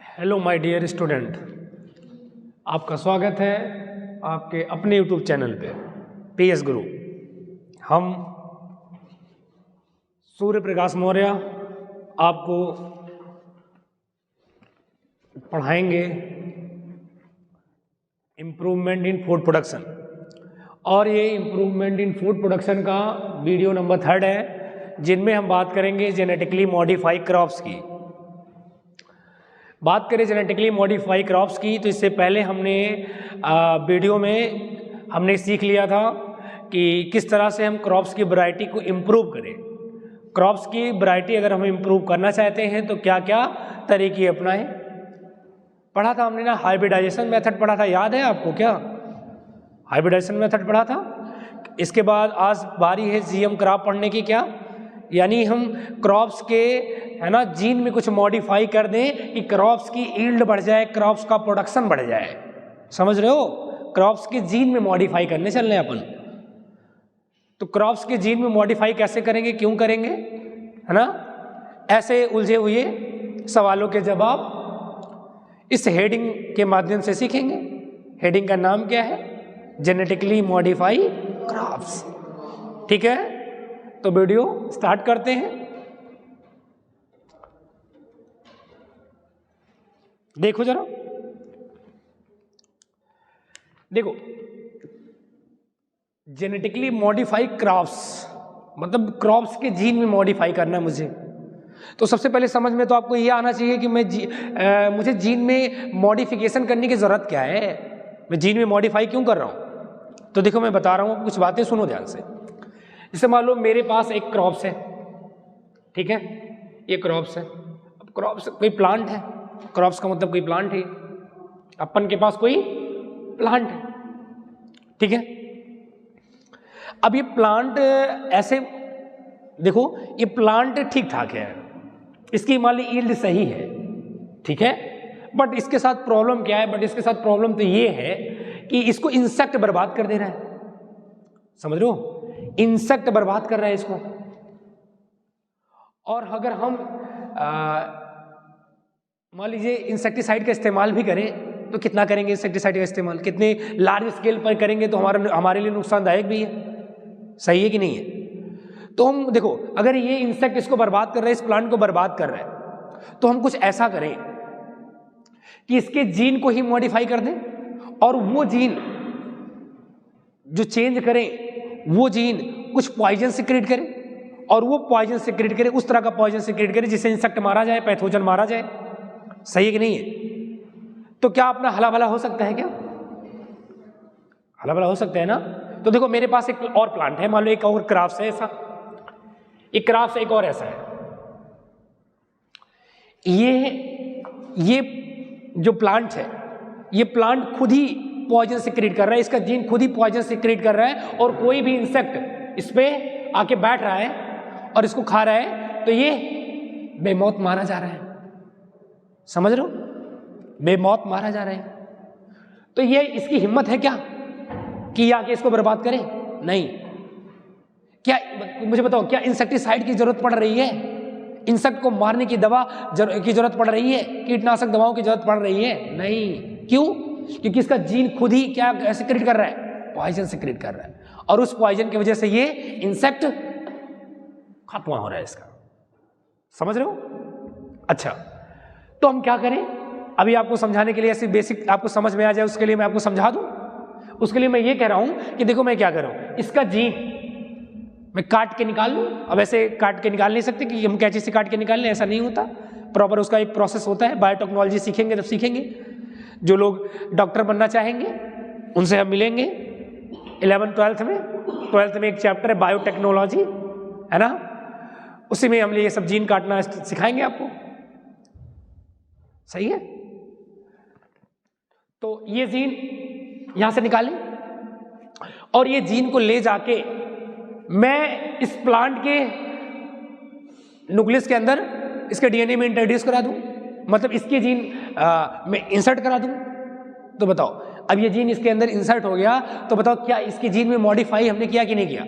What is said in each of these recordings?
Hello my dear student, आपका स्वागत है आपके अपने यूट्यूब चैनल पे PS गुरु। हम सूर्य प्रकाश मौर्य आपको पढ़ाएंगे इम्प्रूवमेंट इन फूड प्रोडक्शन, और ये इम्प्रूवमेंट इन फूड प्रोडक्शन का वीडियो नंबर 3 है, जिनमें हम बात करेंगे जेनेटिकली मॉडिफाइड क्रॉप्स की। बात करें जेनेटिकली मॉडिफाई क्रॉप्स की, तो इससे पहले हमने वीडियो में हमने सीख लिया था कि किस तरह से हम क्रॉप्स की वैरायटी को इम्प्रूव करें। क्रॉप्स की वैरायटी अगर हम इम्प्रूव करना चाहते हैं तो क्या क्या तरीके अपनाएं। पढ़ा था हमने ना, हाइब्रिडाइजेशन मेथड पढ़ा था, याद है आपको क्या? हाइब्रिडाइजेशन मेथड पढ़ा था। इसके बाद आज बारी है GM क्रॉप पढ़ने की। क्या यानी हम क्रॉप्स के है ना जीन में कुछ मॉडिफाई कर दें कि क्रॉप्स की यील्ड बढ़ जाए, क्रॉप्स का प्रोडक्शन बढ़ जाए। समझ रहे हो? क्रॉप्स के जीन में मॉडिफाई करने चल रहे हैं अपन। तो क्रॉप्स के जीन में मॉडिफाई कैसे करेंगे, क्यों करेंगे, है ना? ऐसे उलझे हुए सवालों के जवाब इस हेडिंग के माध्यम से सीखेंगे। हेडिंग का नाम क्या है? Genetically modify crops. ठीक है, तो वीडियो स्टार्ट करते हैं। देखो जरा, देखो जेनेटिकली मॉडिफाई क्रॉप्स मतलब क्रॉप्स के जीन में मॉडिफाई करना है मुझे। तो सबसे पहले समझ में तो आपको ये आना चाहिए कि मुझे जीन में मॉडिफिकेशन करने की जरूरत क्या है, मैं जीन में मॉडिफाई क्यों कर रहा हूं। तो देखो मैं बता रहा हूं, कुछ बातें सुनो ध्यान से। जैसे मान लो मेरे पास एक क्रॉप्स है, ठीक है, ये क्रॉप्स है। अब क्रॉप्स कोई प्लांट है, क्रॉप्स का मतलब कोई प्लांट है, अपन के पास कोई प्लांट है, ठीक है। अब ये प्लांट ऐसे देखो, ये प्लांट ठीक ठाक है, इसकी मान ली यील्ड सही है, ठीक है। बट इसके साथ प्रॉब्लम क्या है? इसके साथ प्रॉब्लम तो ये है कि इसको इंसेक्ट बर्बाद कर दे रहा है। समझ रहे हो? इंसेक्ट बर्बाद कर रहा है इसको। और अगर हम मान लीजिए इंसेक्टिसाइड का इस्तेमाल भी करें तो कितना करेंगे इंसेक्टिसाइड का इस्तेमाल, कितने लार्ज स्केल पर करेंगे तो हमारे लिए नुकसानदायक भी है। सही है कि नहीं है? तो हम देखो, अगर ये इंसेक्ट इसको बर्बाद कर रहा है, इस प्लांट को बर्बाद कर रहा है, तो हम कुछ ऐसा करें कि इसके जीन को ही मॉडिफाई कर दें, और वो जीन जो चेंज करें, वो जीन कुछ पॉइजन सिक्रेट करे, और वो पॉइजन सिक्रेट करे, उस तरह का पॉइजन सिक्रेट करे जिससे इंसेक्ट मारा जाए, पैथोजन मारा जाए। सही है कि नहीं है? तो क्या अपना हला भला हो सकता है? क्या हला भला हो सकता है ना? तो देखो मेरे पास एक और प्लांट है, मान लो एक और क्राफ्ट है ऐसा, एक क्राफ्ट एक और ऐसा है। ये जो प्लांट है, ये प्लांट खुद ही पॉइजन सिक्रेट कर रहा है, इसका जीन खुद ही पॉइजन सिक्रेट कर रहा है, और कोई भी इंसेक्ट इस पे आके बैठ रहा है और इसको खा रहा है तो ये बेमौत मारा जा रहा है। समझ रहे हो? बेमौत मारा जा रहा है। तो ये इसकी हिम्मत है क्या कि आके इसको बर्बाद करे? नहीं। क्या मुझे बताओ, क्या इंसेक्टिसाइड की जरूरत पड़ रही है? इंसेक्ट को मारने की दवा की जरूरत पड़ रही है? कीटनाशक दवाओं की जरूरत पड़ रही है? नहीं। क्यों? क्योंकि इसका जीन खुद ही क्या सिक्रेट कर रहा है? पॉइजन सिक्रेट कर रहा है, और उस पॉइजन की वजह से ये इंसेक्ट खत्म हो रहा है इसका। समझ रहे हो? अच्छा, तो हम क्या करें? अभी आपको समझाने के लिए, ऐसी बेसिक आपको समझ में आ जाए उसके लिए मैं आपको समझा दूं। उसके लिए मैं ये कह रहा हूं कि देखो मैं क्या कर रहा हूं, इसका जीन मैं काट के निकाल लूं। अब ऐसे काट के निकाल नहीं सकते कि हम कैंची से काट के निकाल लें, ऐसा नहीं होता। प्रॉपर उसका एक प्रोसेस होता है। बायोटेक्नोलॉजी सीखेंगे तब सीखेंगे। जो लोग डॉक्टर बनना चाहेंगे उनसे हम मिलेंगे 11th-12th में। 12th में एक चैप्टर है बायोटेक्नोलॉजी, है ना, उसी में हम ये सब जीन काटना सिखाएंगे आपको। सही है? तो ये जीन यहां से निकालें, और ये जीन को ले जाके मैं इस प्लांट के न्यूक्लियस के अंदर इसके DNA में इंट्रोड्यूस करा दूं, मतलब इसके जीन में इंसर्ट करा दूं। तो बताओ, अब ये जीन इसके अंदर इंसर्ट हो गया, तो बताओ क्या इसके जीन में मॉडिफाई हमने किया कि नहीं किया?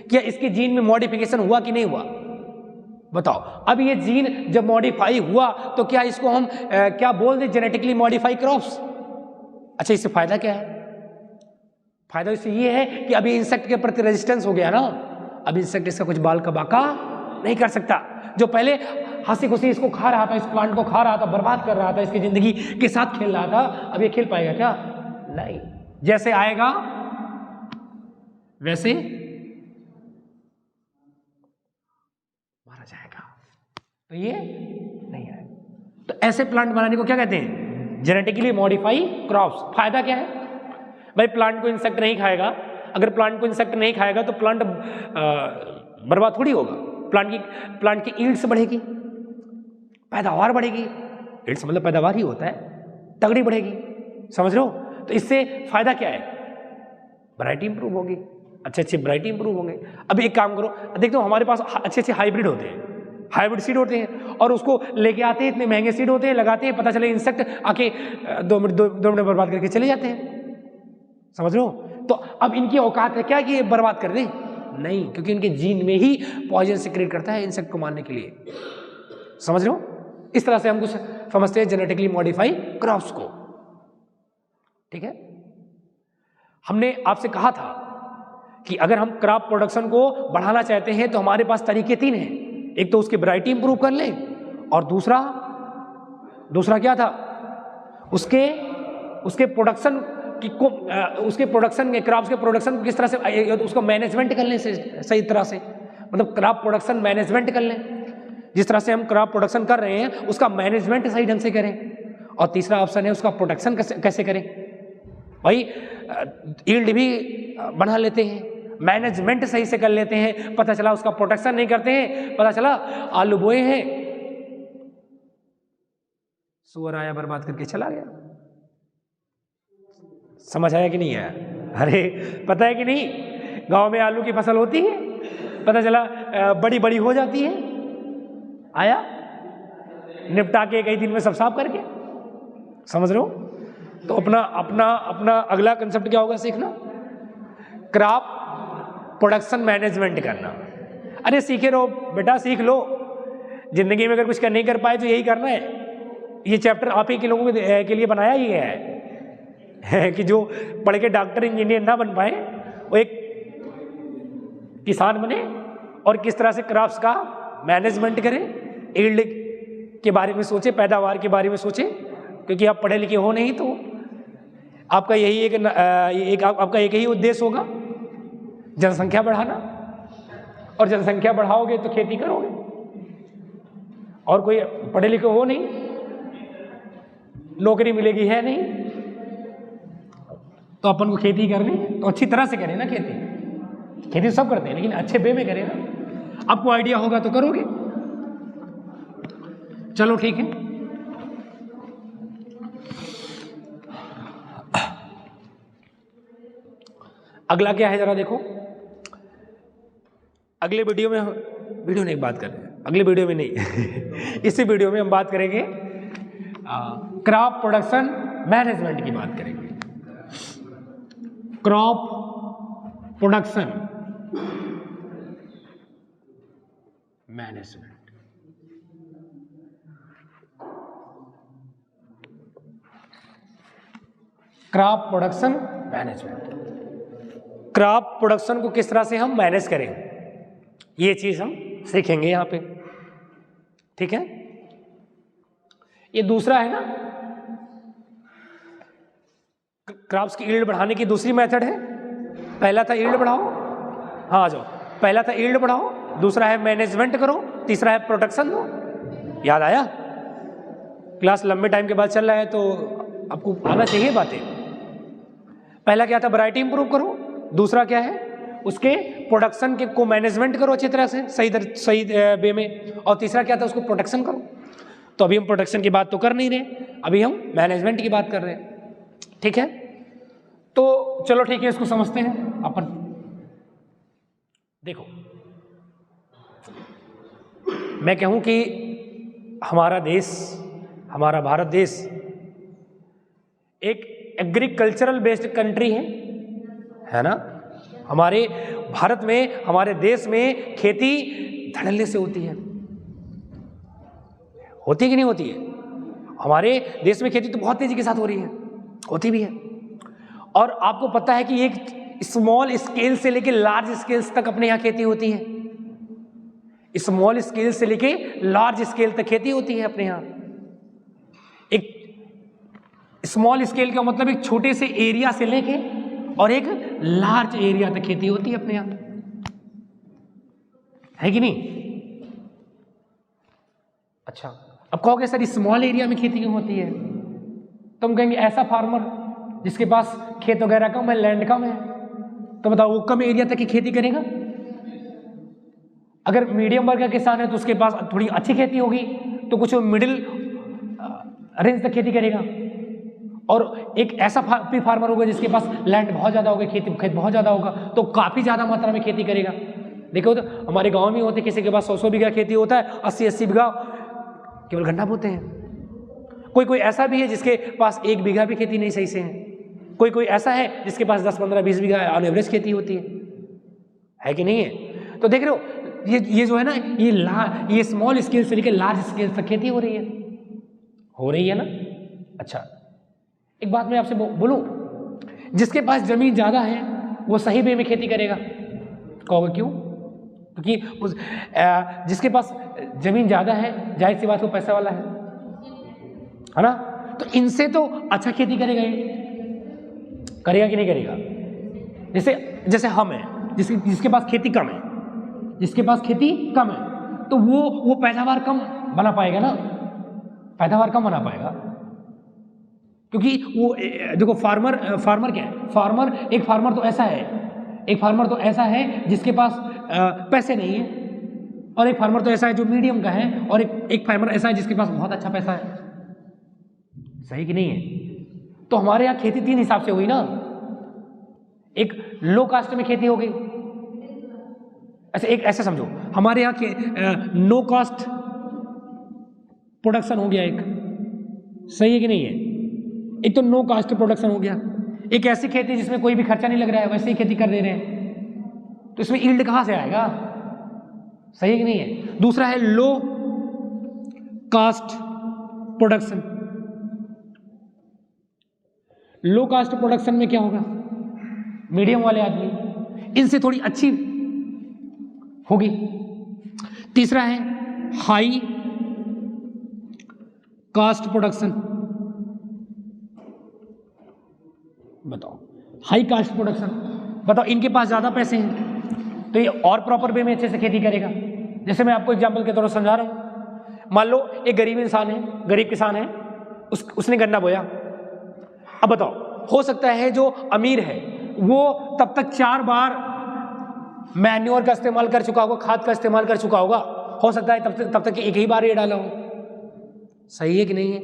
क्या इसके जीन में मॉडिफिकेशन हुआ कि नहीं हुआ? बताओ, अब ये जीन जब मॉडिफाई हुआ तो क्या इसको हम क्या बोल दें, जेनेटिकली मॉडिफाई क्रॉप्स। अच्छा, इससे फायदा क्या है? फायदा इससे ये है कि अभी इंसेक्ट के प्रति रेजिस्टेंस हो गया ना, अब इंसेक्ट इसका कुछ बाल का बाका नहीं कर सकता। जो पहले हंसी खुशी इसको खा रहा था, इस प्लांट को खा रहा था, बर्बाद कर रहा था, इसकी जिंदगी के साथ खेल रहा था, अब ये खेल पाएगा क्या? नहीं। जैसे आएगा वैसे मारा जाएगा, तो ये नहीं आएगा। तो ऐसे प्लांट बनाने को क्या कहते हैं? Genetically modify crops. फायदा क्या है भाई? प्लांट को इंसेक्ट नहीं खाएगा। अगर प्लांट को इंसेक्ट नहीं खाएगा तो प्लांट बर्बाद थोड़ी होगा। प्लांट की ईल्ड्स बढ़ेगी, पैदावार बढ़ेगी। ईल्ड्स मतलब पैदावार ही होता है, तगड़ी बढ़ेगी, समझ रहे हो? तो इससे फायदा क्या है? वैरायटी इंप्रूव होगी, अच्छे वैरायटी इंप्रूव होंगे। अब एक काम करो, देखो हमारे पास अच्छे हाइब्रिड होते हैं, हाइब्रिड सीड होते हैं, और उसको लेके आते हैं, इतने महंगे सीड होते हैं, लगाते हैं, पता चले इंसेक्ट आके 2 मिनट बर्बाद करके चले जाते हैं, समझ रहे हो? तो अब इनकी औकात है क्या कि ये बर्बाद कर दें? नहीं, क्योंकि इनके जीन में ही पॉइजन सिक्रेट करता है इंसेक्ट को मारने के लिए, समझ रहे हो? इस तरह से हम कुछ समझते हैं जेनेटिकली मॉडिफाई क्रॉप्स को, ठीक है? हमने आपसे कहा था कि अगर हम क्रॉप प्रोडक्शन को बढ़ाना चाहते हैं तो हमारे पास तरीके 3 हैं। एक तो उसकी वैरायटी इंप्रूव कर लें, और दूसरा क्या था? उसके प्रोडक्शन की उसके प्रोडक्शन में, क्रॉप्स के प्रोडक्शन को किस तरह से उसको मैनेजमेंट कर लें सही तरह से, मतलब क्रॉप प्रोडक्शन मैनेजमेंट कर लें। जिस तरह से हम क्रॉप प्रोडक्शन कर रहे हैं उसका मैनेजमेंट सही ढंग से करें। और तीसरा ऑप्शन है उसका प्रोटेक्शन कैसे करें। भाई यील्ड भी बढ़ा लेते हैं, मैनेजमेंट सही से कर लेते हैं, पता चला उसका प्रोटेक्शन नहीं करते हैं, पता चला आलू बोए हैं, सुअर आया बर्बाद करके चला गया। समझ आया कि नहीं आया? अरे पता है कि नहीं, गांव में आलू की फसल होती है, पता चला बड़ी हो जाती है, आया निपटा के कई दिन में सब साफ करके, समझ रहे हो? तो अपना अगला कंसेप्ट क्या होगा सीखना? क्रॉप प्रोडक्शन मैनेजमेंट करना। अरे सीखे रहो बेटा, सीख लो। जिंदगी में अगर कुछ नहीं कर पाए तो यही करना है। ये चैप्टर आप ही के लोगों के लिए बनाया ही है कि जो पढ़ के डॉक्टर इंजीनियर ना बन पाए वो एक किसान बने और किस तरह से क्रॉप्स का मैनेजमेंट करें, यील्ड के बारे में सोचे, पैदावार के बारे में सोचे। क्योंकि आप पढ़े लिखे हो नहीं तो आपका यही आपका एक ही उद्देश्य होगा, जनसंख्या बढ़ाना। और जनसंख्या बढ़ाओगे तो खेती करोगे, और कोई पढ़े लिखे हो नहीं, नौकरी मिलेगी है नहीं, तो अपन को खेती करनी तो अच्छी तरह से करें ना। खेती सब करते हैं लेकिन अच्छे वे में करें ना। आपको आइडिया होगा तो करोगे। चलो ठीक है, अगला क्या है जरा देखो। अगले वीडियो में नहीं बात कर रहे हैं, अगले वीडियो में नहीं इसी वीडियो में हम बात करेंगे क्रॉप प्रोडक्शन मैनेजमेंट की बात करेंगे। Crop production management. Crop production management, crop production को किस तरह से हम मैनेज करें, ये चीज हम सीखेंगे यहां पे, ठीक है। ये दूसरा है ना, क्रॉप्स की यील्ड बढ़ाने की दूसरी मेथड है। पहला था यील्ड बढ़ाओ, हाँ आ जाओ, पहला था यील्ड बढ़ाओ, दूसरा है मैनेजमेंट करो, तीसरा है प्रोटेक्शन दो। याद आया? क्लास लंबे टाइम के बाद चल रहा है तो आपको आना चाहिए बातें। पहला क्या था? वैरायटी इंप्रूव करो। दूसरा क्या है? उसके प्रोडक्शन के को मैनेजमेंट करो अच्छी तरह से, सही वे में। और तीसरा क्या था? उसको प्रोटेक्शन करो। तो अभी हम प्रोटेक्शन की बात तो कर नहीं रहे, अभी हम मैनेजमेंट की बात कर रहे हैं, ठीक है। तो चलो ठीक है, इसको समझते हैं अपन। देखो, मैं कहूं कि हमारा देश, हमारा भारत देश एक एग्रीकल्चरल बेस्ड कंट्री है ना। हमारे भारत में, हमारे देश में खेती धड़ल्ले से होती है, होती है कि नहीं होती है? हमारे देश में खेती तो बहुत तेजी के साथ हो रही है, होती भी है। और आपको पता है कि एक स्मॉल स्केल से लेके लार्ज स्केल्स तक अपने यहाँ खेती होती है। स्मॉल स्केल से लेके लार्ज स्केल तक खेती होती है अपने यहाँ। एक स्मॉल स्केल का मतलब एक छोटे से एरिया से लेके और एक लार्ज एरिया तक खेती होती है अपने यहाँ, है कि नहीं? अच्छा, अब कहोगे सर स्मॉल एरिया में खेती क्यों होती है? तो हम कहेंगे ऐसा फार्मर जिसके पास खेत वगैरह कम है, लैंड कम है, तो बताओ वो कम एरिया तक की खेती करेगा। अगर मीडियम वर्ग का किसान है तो उसके पास थोड़ी अच्छी खेती होगी, तो कुछ मिडिल रेंज तक खेती करेगा। और एक ऐसा फार्मर होगा जिसके पास लैंड बहुत ज़्यादा होगा, खेत बहुत ज़्यादा होगा, तो काफ़ी ज़्यादा मात्रा में खेती करेगा। देखो तो हमारे गांव में होते, किसी के पास 100 बीघा खेती होता है, 80 बीघा केवल गन्ना बोते हैं। कोई ऐसा भी है जिसके पास 1 बीघा भी खेती नहीं सही से है। कोई ऐसा है जिसके पास 10, 15, 20 बीघा ऑन एवरेज खेती होती है कि नहीं है? तो देख रहे हो ये जो है ना, ये स्मॉल स्केल से लेकर लार्ज स्केल तक खेती हो रही है ना। अच्छा, एक बात मैं आपसे बोलूं, जिसके पास जमीन ज्यादा है वो सही वे में खेती करेगा। कहोगे क्यों? क्योंकि जिसके पास जमीन ज्यादा है, जाहिर सी बात वो पैसा वाला है ना, तो इनसे तो अच्छा खेती करेगा कि नहीं करेगा? जैसे हम हैं, जिसके पास खेती कम है, तो वो पैदावार कम बना पाएगा ना, क्योंकि वो देखो फार्मर क्या है? एक फार्मर तो ऐसा है जिसके पास पैसे नहीं है, और एक फार्मर तो ऐसा है जो मीडियम का है, और एक फार्मर ऐसा है जिसके पास बहुत अच्छा पैसा है। सही कि नहीं है? तो हमारे यहाँ खेती 3 हिसाब से हुई ना। एक लो कास्ट में खेती हो गई, एक ऐसे समझो, हमारे यहाँ नो कास्ट प्रोडक्शन हो गया एक, सही है कि नहीं है? एक तो नो कास्ट प्रोडक्शन हो गया। एक ऐसी खेती जिसमें कोई भी खर्चा नहीं लग रहा है, वैसे ही खेती कर दे रहे हैं, तो इसमें यील्ड कहाँ से आएगा? सही है कि नहीं है? दूसरा है लो कास्ट प्रोडक्शन। लो कास्ट प्रोडक्शन में क्या होगा? मीडियम वाले आदमी, इनसे थोड़ी अच्छी होगी। तीसरा है हाई कास्ट प्रोडक्शन। बताओ, हाई कास्ट प्रोडक्शन, बताओ इनके पास ज्यादा पैसे हैं तो ये और प्रॉपर वे में अच्छे से खेती करेगा। जैसे मैं आपको एग्जांपल के तौर पर समझा रहा हूं, मान लो एक गरीब इंसान है, गरीब किसान है, उसने गन्ना बोया। अब बताओ, हो सकता है जो अमीर है वो तब तक 4 बार मैन्योर का इस्तेमाल कर चुका होगा, खाद का इस्तेमाल कर चुका होगा। हो सकता है तब तक एक ही बार ये डाला हो। सही है कि नहीं है?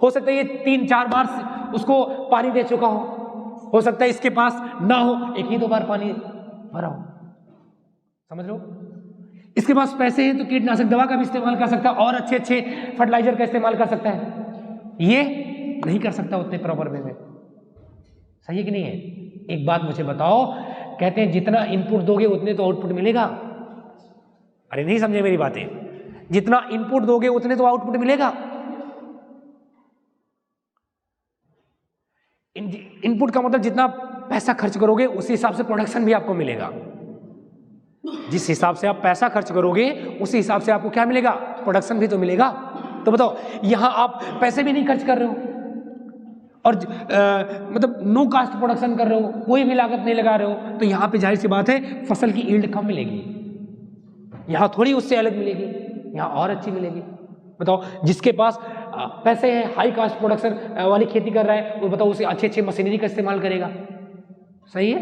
हो सकता है ये 3-4 बार उसको पानी दे चुका हो सकता है इसके पास ना हो, 1 ही 2 बार पानी भरा हो। समझ लो, इसके पास पैसे हैं तो कीटनाशक दवा का भी इस्तेमाल कर सकता है और अच्छे फर्टिलाइजर का इस्तेमाल कर सकता है। ये नहीं कर सकता उतने प्रॉपर वे में। सही है कि नहीं है? एक बात मुझे बताओ, कहते हैं जितना इनपुट दोगे उतने तो आउटपुट मिलेगा। अरे नहीं समझे मेरी बातें? जितना इनपुट दोगे उतने तो आउटपुट मिलेगा। इनपुट का मतलब जितना पैसा खर्च करोगे उसी हिसाब से प्रोडक्शन भी आपको मिलेगा। जिस हिसाब से आप पैसा खर्च करोगे उसी हिसाब से आपको क्या मिलेगा? प्रोडक्शन भी तो मिलेगा। तो बताओ, यहां आप पैसे भी नहीं खर्च कर रहे हो और मतलब नो कास्ट प्रोडक्शन कर रहे हो, कोई भी लागत नहीं लगा रहे हो, तो यहां पे जाहिर सी बात है फसल की यील्ड कम मिलेगी। यहां थोड़ी उससे अलग मिलेगी, यहां और अच्छी मिलेगी। बताओ, जिसके पास पैसे हैं, हाई कास्ट प्रोडक्शन वाली खेती कर रहा है, वो बताओ उसे अच्छे मशीनरी का इस्तेमाल करेगा। सही है?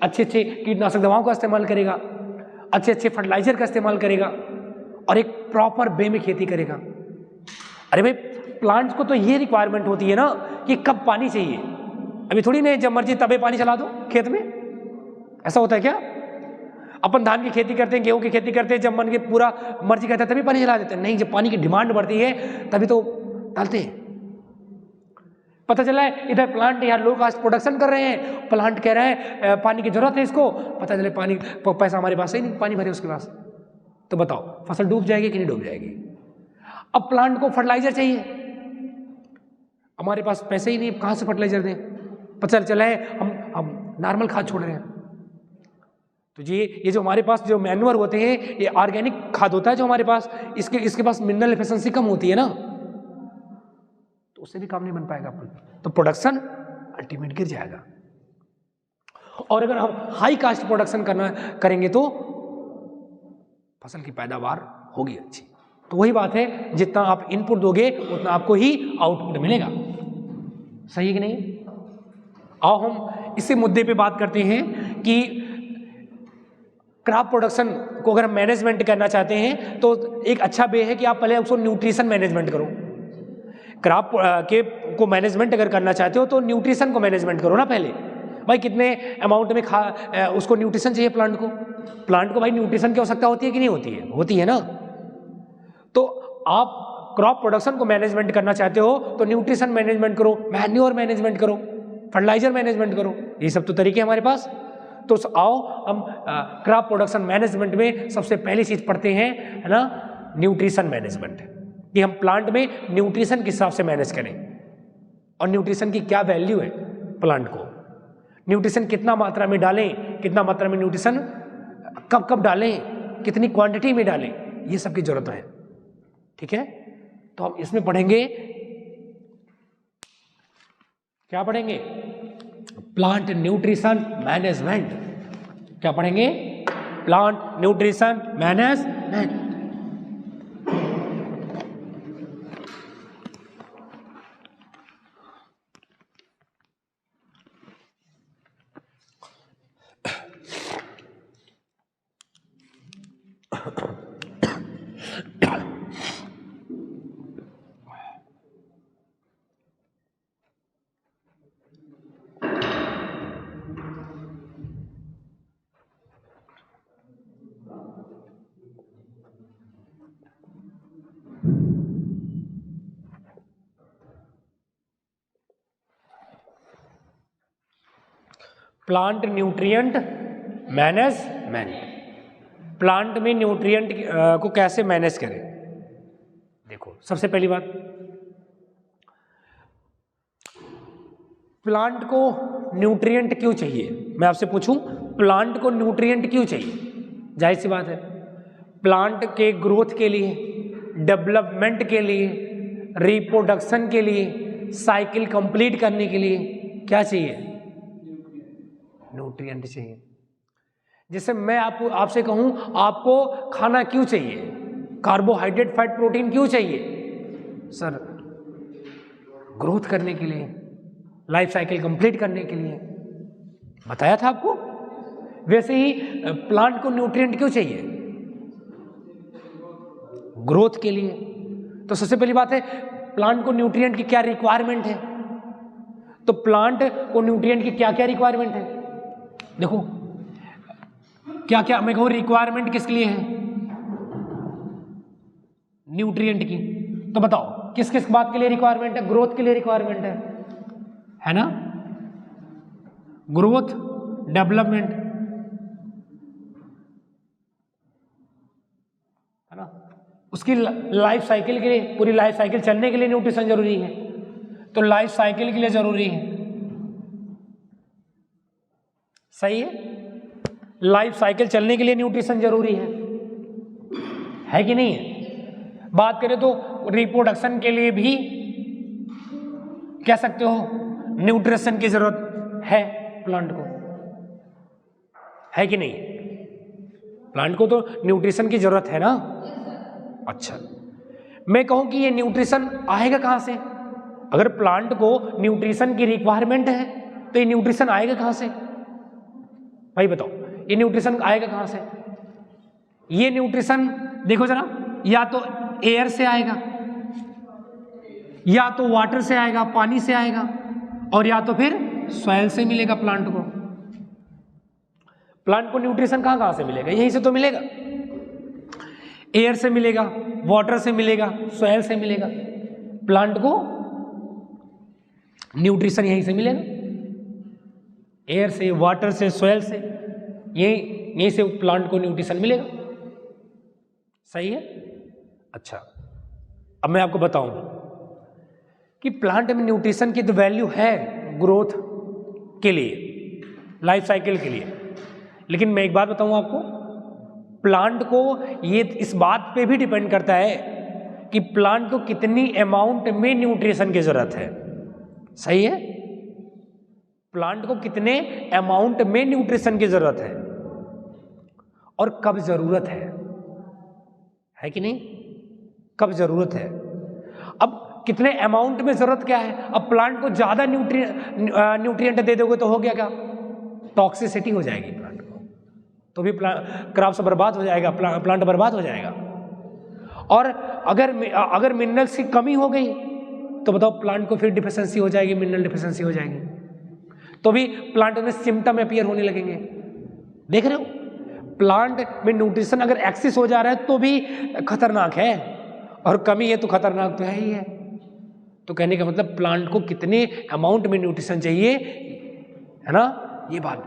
अच्छे कीटनाशक दवाओं का इस्तेमाल करेगा, अच्छे फर्टिलाइजर का इस्तेमाल करेगा और एक प्रॉपर वे में खेती करेगा। अरे भाई, प्लांट्स को तो ये रिक्वायरमेंट होती है ना कि कब पानी चाहिए। अभी थोड़ी नहीं जब मर्जी तबे पानी चला दो खेत में, ऐसा होता है क्या? अपन धान की खेती करते हैं, गेहूं की खेती करते हैं, जब मन के पूरा मर्जी कहता है तभी पानी चला देते हैं। नहीं, जब पानी की डिमांड बढ़ती है तभी तो डालते हैं। पता चला है इधर प्लांट यहाँ लो कास्ट प्रोडक्शन कर रहे हैं, प्लांट कह रहा है पानी की जरूरत है इसको, पता चले पैसा हमारे पास ही नहीं, पानी भरे उसके पास, तो बताओ फसल डूब जाएगी कि नहीं डूब जाएगी? अब प्लांट को फर्टिलाइजर चाहिए, हमारे पास पैसे ही नहीं, कहाँ से फर्टिलाइजर दें, पता चला है हम नॉर्मल खाद छोड़ रहे हैं। तो ये जो हमारे पास जो मैन्योर होते हैं, ये ऑर्गेनिक खाद होता है जो हमारे पास, इसके पास मिनरल एफिशिएंसी कम होती है ना, तो उससे भी काम नहीं बन पाएगा अपन, तो प्रोडक्शन अल्टीमेट गिर जाएगा। और अगर हम हाई कास्ट प्रोडक्शन करेंगे तो फसल की पैदावार होगी अच्छी। तो वही बात है, जितना आप इनपुट दोगे उतना आपको ही आउटपुट मिलेगा। सही है कि नहीं? आओ हम इसी मुद्दे पे बात करते हैं कि क्रॉप प्रोडक्शन को अगर हम मैनेजमेंट करना चाहते हैं तो एक अच्छा वे है कि आप पहले उसको न्यूट्रिशन मैनेजमेंट करो। क्रॉप को मैनेजमेंट अगर करना चाहते हो तो न्यूट्रिशन को मैनेजमेंट करो ना पहले। भाई कितने अमाउंट में उसको न्यूट्रिशन चाहिए प्लांट को भाई न्यूट्रिशन की आवश्यकता होती है कि नहीं होती है? होती है ना। तो आप क्रॉप प्रोडक्शन को मैनेजमेंट करना चाहते हो तो न्यूट्रिशन मैनेजमेंट करो, मैन्योर मैनेजमेंट करो, फर्टिलाइजर मैनेजमेंट करो, ये सब तो तरीके हमारे पास। तो आओ हम क्रॉप प्रोडक्शन मैनेजमेंट में सबसे पहली चीज पढ़ते हैं, है ना, न्यूट्रिशन मैनेजमेंट, कि हम प्लांट में न्यूट्रिशन किस हिसाब से मैनेज करें और न्यूट्रिशन की क्या वैल्यू है प्लांट को, न्यूट्रिशन कितना मात्रा में डालें, कितना मात्रा में न्यूट्रिशन कब कब डालें, कितनी क्वांटिटी में डालें, ये सब की जरूरत है। ठीक है, तो हम इसमें पढ़ेंगे, क्या पढ़ेंगे? Plant nutrition management. क्या पढ़ेंगे? Plant nutrition management. Plant nutrient management, plant में न्यूट्रिएंट को कैसे मैनेज करें। देखो, सबसे पहली बात, प्लांट को न्यूट्रिएंट क्यों चाहिए? मैं आपसे पूछूं, प्लांट को न्यूट्रिएंट क्यों चाहिए? जाहिर सी बात है, प्लांट के ग्रोथ के लिए, डेवलपमेंट के लिए, रिप्रोडक्शन के लिए, साइकिल कंप्लीट करने के लिए क्या चाहिए? न्यूट्रिएंट चाहिए। जैसे मैं आपसे कहूं, आपको खाना क्यों चाहिए? कार्बोहाइड्रेट, फैट, प्रोटीन क्यों चाहिए? सर, ग्रोथ करने के लिए, लाइफ साइकिल कंप्लीट करने के लिए, बताया था आपको। वैसे ही प्लांट को न्यूट्रिएंट क्यों चाहिए? ग्रोथ के लिए। तो सबसे पहली बात है, प्लांट को न्यूट्रिएंट की क्या रिक्वायरमेंट है? तो प्लांट को न्यूट्रिएंट की क्या क्या रिक्वायरमेंट है? देखो, क्या क्या मैं कहूँ रिक्वायरमेंट किसके लिए है? न्यूट्रिएंट की। तो बताओ किस किस बात के लिए रिक्वायरमेंट है? ग्रोथ के लिए रिक्वायरमेंट है ना, ग्रोथ, डेवलपमेंट, है ना, उसकी लाइफ साइकिल के लिए, पूरी लाइफ साइकिल चलने के लिए न्यूट्रिशन जरूरी है। तो लाइफ साइकिल के लिए जरूरी है, सही है, लाइफ साइकिल चलने के लिए न्यूट्रिशन जरूरी है कि नहीं है? बात करें तो रिप्रोडक्शन के लिए भी कह सकते हो न्यूट्रिशन की जरूरत है प्लांट को, है कि नहीं? प्लांट को तो न्यूट्रिशन की जरूरत है ना। अच्छा, मैं कहूं कि ये न्यूट्रिशन आएगा कहां से? अगर प्लांट को न्यूट्रिशन की रिक्वायरमेंट है तो ये न्यूट्रिशन आएगा कहां से? भाई बताओ, ये न्यूट्रिशन आएगा कहां से? ये न्यूट्रिशन देखो जरा, या तो एयर से आएगा, या तो वाटर से आएगा, पानी से आएगा, और या तो फिर सॉइल से मिलेगा प्लांट को। प्लांट को न्यूट्रिशन कहां कहां से मिलेगा? यहीं से तो मिलेगा, एयर से मिलेगा, वाटर से मिलेगा, सॉइल से मिलेगा। प्लांट को न्यूट्रिशन यहीं से मिलेगा, एयर से, वाटर से, सॉइल से, यहीं से प्लांट को न्यूट्रिशन मिलेगा। सही है। अच्छा, अब मैं आपको बताऊं कि प्लांट में न्यूट्रिशन की तो वैल्यू है ग्रोथ के लिए, लाइफ साइकिल के लिए, लेकिन मैं एक बात बताऊं आपको, प्लांट को ये इस बात पे भी डिपेंड करता है कि प्लांट को कितनी अमाउंट में न्यूट्रिशन की जरूरत है। सही है, प्लांट को कितने अमाउंट में न्यूट्रिशन की जरूरत है और कब जरूरत है कि नहीं, कब जरूरत है। अब कितने अमाउंट में जरूरत क्या है, अब प्लांट को ज्यादा न्यूट्रिएंट दे दोगे तो हो गया क्या, टॉक्सिसिटी हो जाएगी प्लांट को, तो भी क्रॉप्स बर्बाद हो जाएगा, प्लांट बर्बाद हो जाएगा। और अगर मिनरल्स की कमी हो गई तो बताओ प्लांट को फिर डिफिशिएंसी हो जाएगी, मिनरल डिफिशिएंसी हो जाएगी, तो भी प्लांट में सिम्टम अपीयर होने लगेंगे। देख रहे हो, प्लांट में न्यूट्रिशन अगर एक्सेस हो जा रहा है तो भी खतरनाक है, और कमी है तो खतरनाक तो है ही है। तो कहने का मतलब प्लांट को कितने अमाउंट में न्यूट्रिशन चाहिए, है ना, ये बात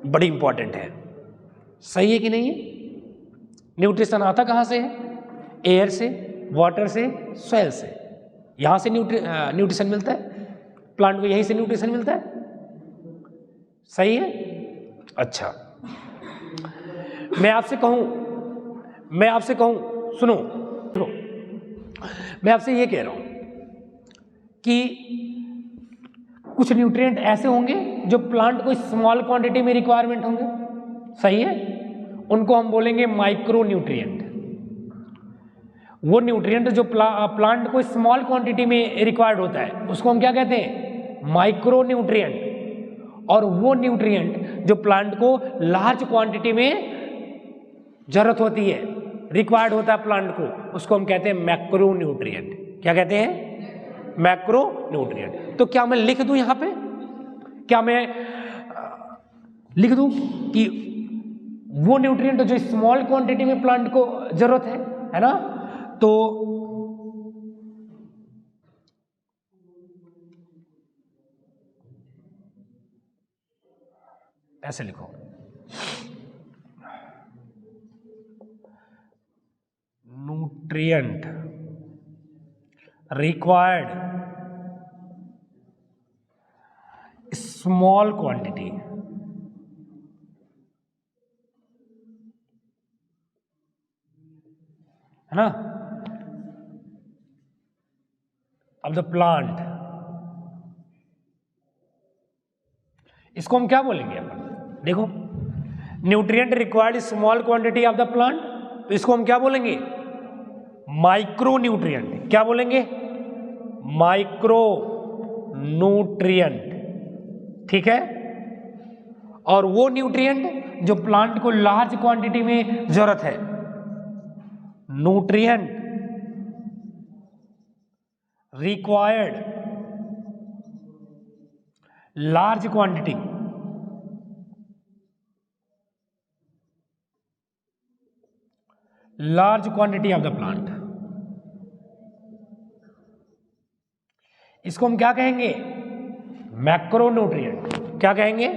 बड़ी इंपॉर्टेंट है। सही है कि नहीं है। न्यूट्रिशन आता कहाँ से है, एयर से, वाटर से, सॉइल से, यहां से न्यूट्रिशन मिलता है प्लांट को, यहीं से न्यूट्रिशन मिलता है। सही है। अच्छा, मैं आपसे कहूं सुनो, मैं आपसे ये कह रहा हूं कि कुछ न्यूट्रिएंट ऐसे होंगे जो प्लांट को स्मॉल क्वांटिटी में रिक्वायरमेंट होंगे। सही है, उनको हम बोलेंगे माइक्रो न्यूट्रिएंट। वो न्यूट्रिएंट जो प्लांट को स्मॉल क्वांटिटी में रिक्वायर्ड होता है उसको हम क्या कहते हैं, माइक्रो न्यूट्रिएंट। और वो न्यूट्रिएंट जो प्लांट को लार्ज क्वांटिटी में जरूरत होती है, रिक्वायर्ड होता है प्लांट को, उसको हम कहते हैं मैक्रो न्यूट्रिएंट। क्या कहते हैं, मैक्रो न्यूट्रिएंट। तो क्या मैं लिख दूं यहां पे, क्या मैं लिख दूं कि वो न्यूट्रिएंट जो स्मॉल क्वांटिटी में प्लांट को जरूरत है ना, तो ऐसे लिखो, न्यूट्रिएंट रिक्वायर्ड स्मॉल क्वांटिटी, है ना, ऑफ द प्लांट। इसको हम क्या बोलेंगे अपन, देखो, nutrient required small quantity of the plant, तो इसको हम क्या बोलेंगे, माइक्रो न्यूट्रिएंट। क्या बोलेंगे, माइक्रो न्यूट्रिएंट। ठीक है। और वो न्यूट्रिएंट जो प्लांट को लार्ज क्वांटिटी में जरूरत है, nutrient required large quantity, large quantity of the plant, इसको हम क्या कहेंगे, मैक्रो न्यूट्रिएंट। क्या कहेंगे,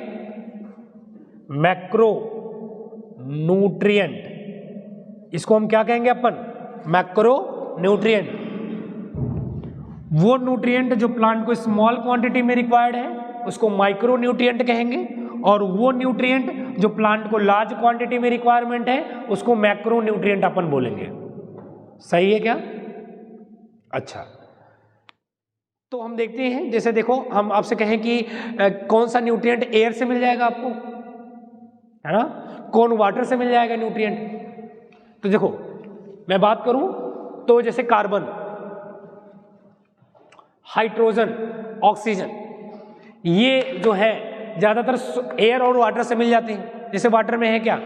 मैक्रो न्यूट्रिएंट। इसको हम क्या कहेंगे अपन, मैक्रो न्यूट्रिएंट। वो न्यूट्रिएंट जो प्लांट को स्मॉल क्वांटिटी में रिक्वायर्ड है उसको माइक्रो न्यूट्रिएंट कहेंगे, और वो न्यूट्रिएंट जो प्लांट को लार्ज क्वांटिटी में रिक्वायरमेंट है उसको मैक्रो न्यूट्रिएंट अपन बोलेंगे। सही है क्या। अच्छा, तो हम देखते हैं, जैसे देखो हम आपसे कहें कि कौन सा न्यूट्रिएंट एयर से मिल जाएगा आपको, है ना, कौन वाटर से मिल जाएगा न्यूट्रिएंट। तो देखो मैं बात करूं तो जैसे कार्बन, हाइड्रोजन, ऑक्सीजन, ये जो है ज्यादातर एयर और वाटर से मिल जाते हैं। जैसे वाटर में है क्या,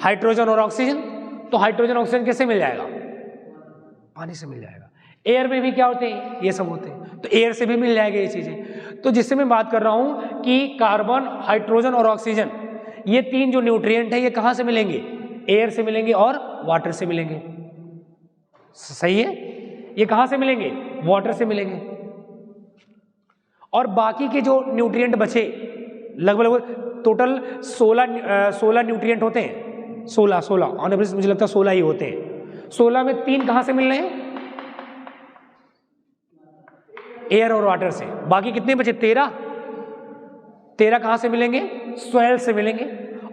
हाइड्रोजन और ऑक्सीजन, तो हाइड्रोजन ऑक्सीजन कैसे मिल जाएगा, पानी से मिल जाएगा। एयर में भी क्या होते हैं, ये सब होते हैं, तो एयर से भी मिल जाएगा ये चीजें। तो जिससे मैं बात कर रहा हूं कि कार्बन, हाइड्रोजन और ऑक्सीजन, ये तीन जो न्यूट्रिएंट है ये कहां से मिलेंगे, एयर से मिलेंगे और वाटर से मिलेंगे। सही है, ये कहां से मिलेंगे, वाटर से मिलेंगे। और बाकी के जो न्यूट्रिएंट बचे, लगभग टोटल 16 न्यूट्रिएंट होते हैं, 16 ऑन एवरेज मुझे लगता है 16 ही होते हैं। 16 में 3 कहां से मिल रहे हैं, एयर और वाटर से। बाकी कितने बचे? 13। 13 कहाँ से मिलेंगे? सॉइल से मिलेंगे।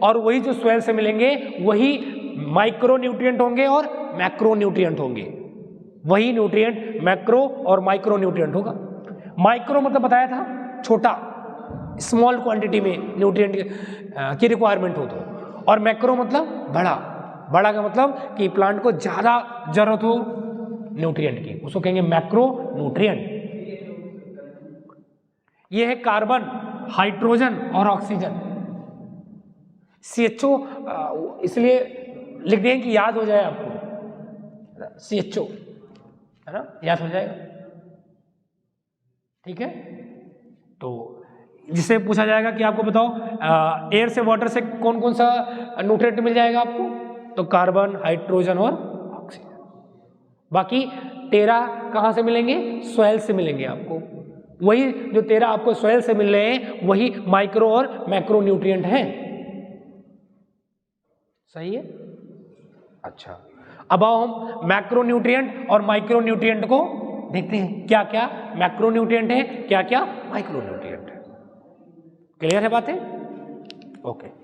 और वही जो सॉइल से मिलेंगे वही माइक्रो न्यूट्रिएंट होंगे और मैक्रो न्यूट्रिएंट होंगे। वही न्यूट्रिएंट मैक्रो और माइक्रो न्यूट्रिएंट होगा। माइक्रो मतलब बताया था छोटा, स्मॉल क्वांटिटी में न्यूट्रिएंट की रिक्वायरमेंट हो तो, और मैक्रो मतलब बड़ा। बड़ा का मतलब कि प्लांट को ज़्यादा जरूरत हो न्यूट्रिएंट की, उसको कहेंगे मैक्रो न्यूट्रिएंट। ये है कार्बन, हाइड्रोजन और ऑक्सीजन। CHO इसलिए लिख दें कि याद हो जाए आपको, CHO है ना, याद हो जाएगा। ठीक है, तो जिससे पूछा जाएगा कि आपको बताओ एयर से वाटर से कौन कौन सा न्यूट्रिएंट मिल जाएगा आपको, तो कार्बन, हाइड्रोजन और ऑक्सीजन। बाकी 13 कहाँ से मिलेंगे? सॉइल से मिलेंगे आपको। वही जो 13 आपको सॉइल से मिल रहे हैं वही माइक्रो और मैक्रो न्यूट्रिएंट हैं। सही है। अच्छा, अब आओ हम मैक्रो न्यूट्रिएंट और माइक्रो न्यूट्रिएंट को देखते हैं। क्या क्या मैक्रो न्यूट्रिएंट है, क्या क्या माइक्रो न्यूट्रिएंट है। क्लियर है बातें? ओके।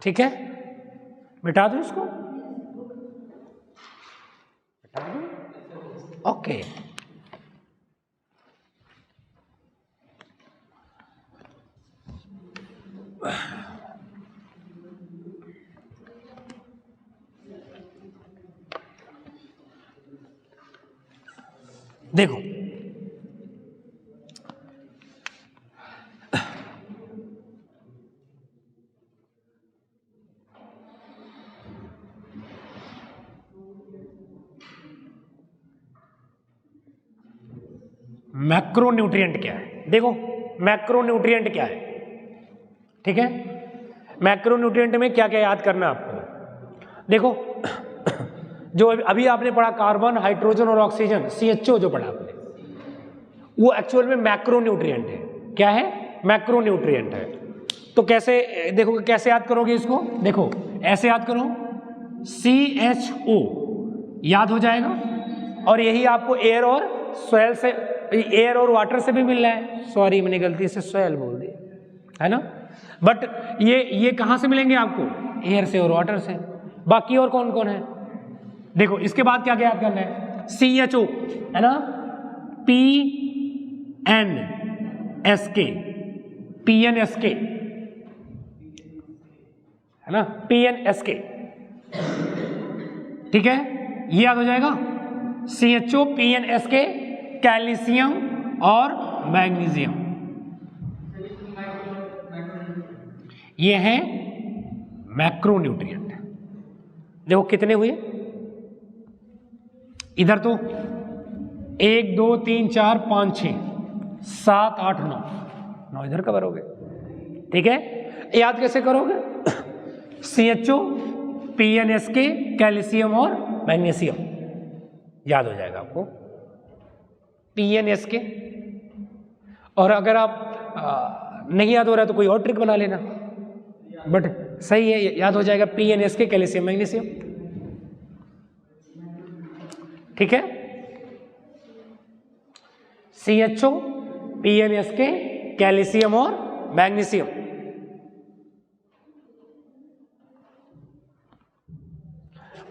ठीक है, मिटा दो इसको, मिटा दो। ओके, देखो मैक्रो न्यूट्रिएंट क्या है। देखो मैक्रो न्यूट्रिएंट क्या है, ठीक है। मैक्रो न्यूट्रिएंट में क्या क्या याद करना है आपको। देखो जो अभी आपने पढ़ा कार्बन, हाइड्रोजन और ऑक्सीजन, CHO जो पढ़ा आपने, वो एक्चुअल में मैक्रो न्यूट्रिएंट है। क्या है? मैक्रो न्यूट्रिएंट है। तो कैसे देखो, कैसे याद करोगे इसको? देखो ऐसे याद करो, CHO याद हो जाएगा, और यही आपको एयर और सॉइल से, एयर और वाटर से भी मिल रहा है। सॉरी मैंने गलती से सॉइल बोल दिया, है ना। बट ये कहां से मिलेंगे आपको? एयर से और वाटर से। बाकी और कौन कौन है? देखो इसके बाद क्या क्या याद करना है? CHO है ना, PNSK, PNSK है ना, PNSK, ठीक है, ये याद हो जाएगा। CHO, PNSK, कैल्शियम और मैग्नीशियम, ये है मैक्रो न्यूट्रिएंट। देखो कितने हुए इधर, तो 1 2 3 4 5 6 7 8 9 इधर कवर हो गए। ठीक है, याद कैसे करोगे? CHO, PNSK, कैल्शियम और मैग्नीशियम याद हो जाएगा आपको, PNSK। और अगर आप नहीं याद हो रहा है तो कोई और ट्रिक बना लेना, बट सही है, याद हो जाएगा PNSK, कैल्शियम, मैग्नीशियम। ठीक है, CHO, PNSK, कैल्शियम और मैग्नीशियम।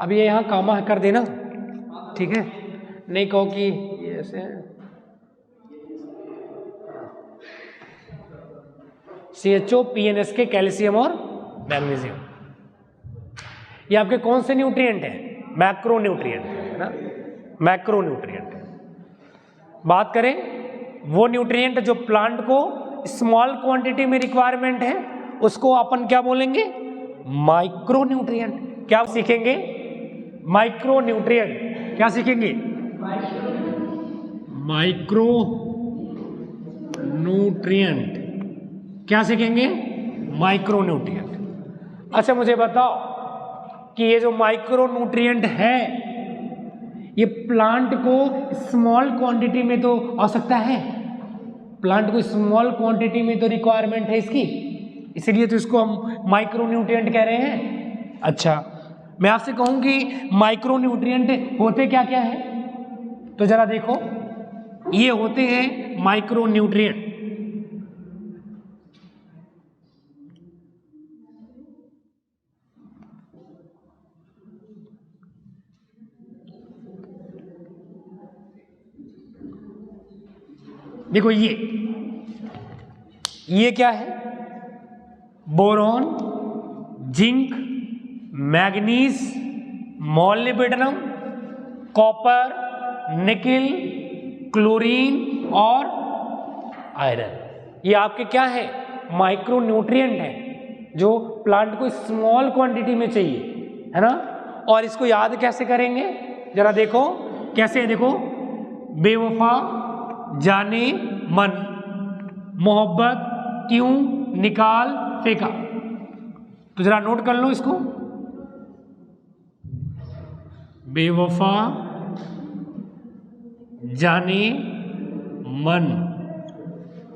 अब ये यहां कामा कर देना, ठीक है, नहीं कहो कि ये ऐसे है। CHO, PNSK, कैल्शियम और मैग्नीशियम, ये आपके कौन से न्यूट्रिएंट हैं? मैक्रो न्यूट्रिएंट है ना, मैक्रो न्यूट्रिएंट है। बात करें वो न्यूट्रिएंट जो प्लांट को स्मॉल क्वांटिटी में रिक्वायरमेंट है, उसको अपन क्या बोलेंगे? Micro nutrient. क्या सीखेंगे? Micro nutrient. क्या सीखेंगे? Micro nutrient. क्या सीखेंगे? Micro nutrient. अच्छा मुझे बताओ कि ये जो माइक्रो न्यूट्रिएंट है ये प्लांट को स्मॉल क्वांटिटी में तो आवश्यकता है, प्लांट को स्मॉल क्वांटिटी में तो रिक्वायरमेंट है इसकी, इसीलिए तो इसको हम माइक्रोन्यूट्रिएंट कह रहे हैं। अच्छा, मैं आपसे कहूं कि माइक्रोन्यूट्रिएंट होते क्या क्या है, तो जरा देखो, ये होते हैं माइक्रोन्यूट्रिएंट। देखो ये क्या है, boron, zinc, manganese, molybdenum, copper, nickel, chlorine और आयरन, ये आपके क्या है, माइक्रोन्यूट्रिएंट हैं जो प्लांट को स्मॉल क्वांटिटी में चाहिए, है ना। और इसको याद कैसे करेंगे, जरा देखो कैसे है, देखो, बेवफा जाने मन, मोहब्बत क्यों निकाल फेंका, तो जरा नोट कर लो इसको, बेवफा जाने मन,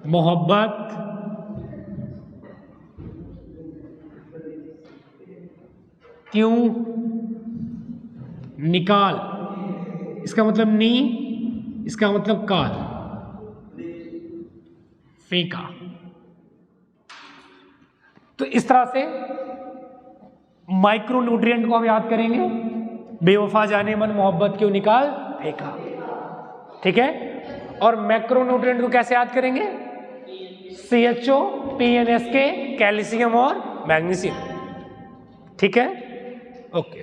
मोहब्बत क्यों निकाल, इसका मतलब नी, इसका मतलब काल, फेंका। तो इस तरह से माइक्रोन्यूट्रिएंट को हम याद करेंगे, बेवफा जाने मन, मोहब्बत क्यों निकाल फेंका, ठीक है। और मैक्रोन्यूट्रिएंट को कैसे याद करेंगे, CHO, PNSK, कैल्शियम और मैग्नीशियम, ठीक है, ओके।